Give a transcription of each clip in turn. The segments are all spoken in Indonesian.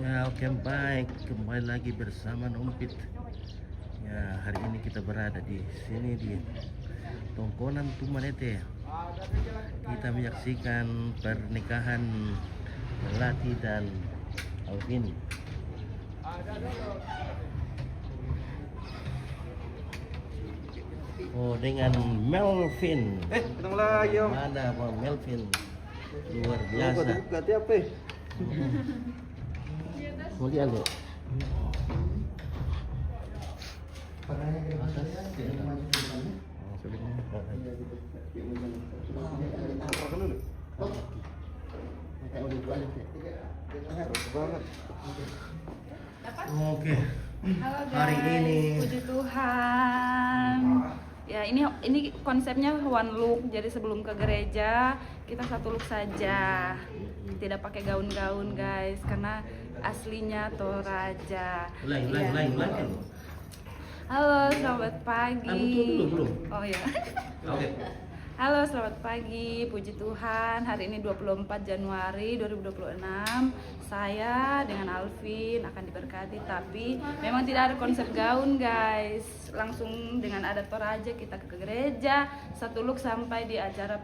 Ya, oke, baik. Kembali lagi bersama Numpit. Ya, hari ini kita berada di sini di Tongkonan Tumanete. Kita menyaksikan pernikahan Melati dan Alvin. Oh, dengan Melvin. Ketemu lagi om. Mana Bang Melvin? Luar Biasa. biasa. Ganti apa? Mau lihat deh. Oke. Halo guys, Hari ini puji Tuhan. Ya ini konsepnya one look. Jadi sebelum ke gereja kita satu look saja. Tidak pakai gaun-gaun guys, karena aslinya Toraja. ulang. Halo, selamat pagi. Belum. Oh ya. Oke. Halo, selamat pagi. Puji Tuhan. Hari ini 24 Januari 2026. Saya dengan Alvin akan diberkati, tapi memang tidak ada konsep gaun, guys. Langsung dengan adat Toraja kita ke gereja, satu look sampai di acara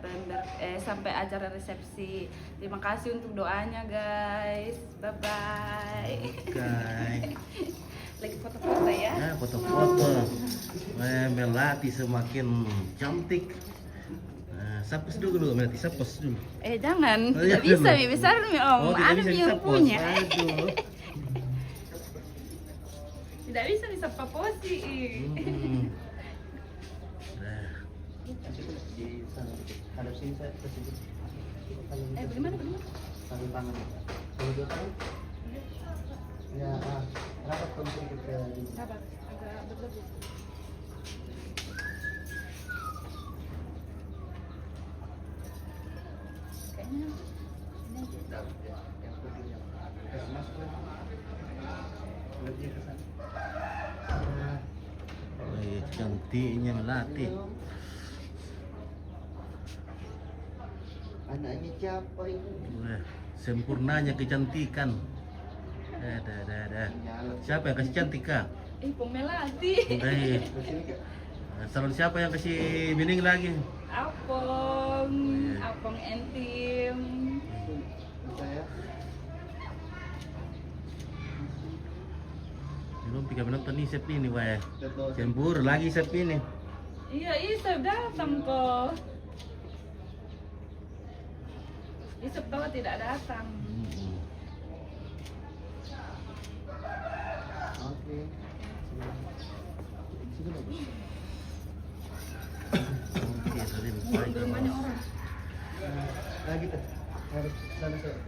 sampai acara resepsi. Terima kasih untuk doanya, guys. Bye bye. Oke. Lagi foto-foto ya. Nah, foto-foto. Melati semakin cantik. Nah, sapus dulu Melati, sapus dulu. Jangan. Oh, Tidak iya, bisa, belum. besar nih Om. Oh, tidak Ada bisa yang disapos. punya. Aduh. Tidak bisa disapa posi. Nah, Bagaimana? Satu tangan. Kalau dua tangan? Ya, rapat konsep kita. Sabar, agak berlebih. Kayaknya ini aja. Yang putihnya. Kasih masuk lagi. Lebih ke sana. cantiknya Melati. Anaknya siapa itu? Wah, sempurnanya kecantikan. Dah. Siapa yang kasih cantik kak? Pong Melati. Baik. Kesini kak. Salon siapa yang kasih bening lagi? Apong entim. Saya. Belum tiga menonton nih Sep ini, wah. Cemburu lagi Sep ini. Iya, Isep datang kok. Isep tahu tidak datang. Oke. Sini lagi. Oke, tadi baik. Belum banyak orang. Nah kita harus sana saya.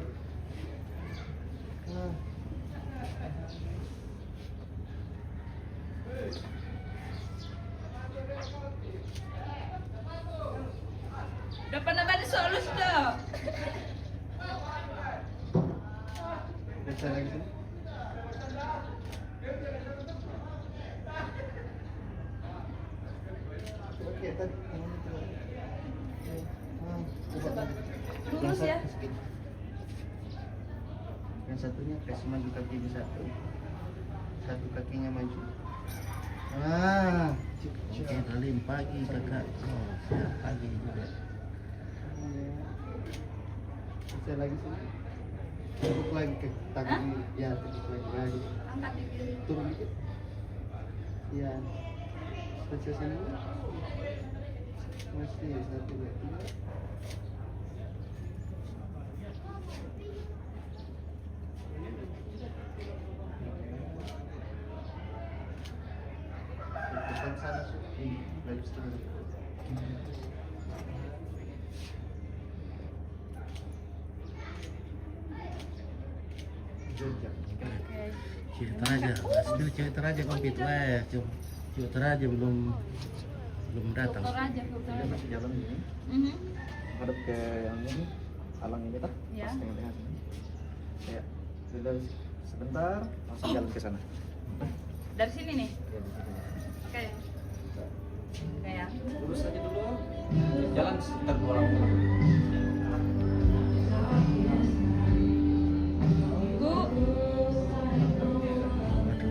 Udah pernah balik Solus dong. Bisa lagi sini. Oke, tadi Lurus ya. Yang satunya kasih maju kakinya satu. Satu kakinya maju. Oke, tadi pagi kakak. Oh, siap pagi juga. Bisa lagi sini. Tepuk lagi ke tangan. Ya, tepuk lagi. Angkat di kiri. Turun dikit. Ya. Spesial sini. Masih satu lagi. Depan sana sih. Lagi setengah. Jogja. Oke. Cewek Toraja, hasil cewek Toraja komplit wah. Cewek Toraja belum datang. Toraja. Dia masih jalan ini. Hadap ke yang ini, alang ini tak? Ya. Pas tengah-tengah sini. Ya, sudah sebentar langsung jalan ke sana. Dari sini nih. Ya, di situ. Oke. Kayak. Lurus aja dulu. Jalan sekitar 2 lama.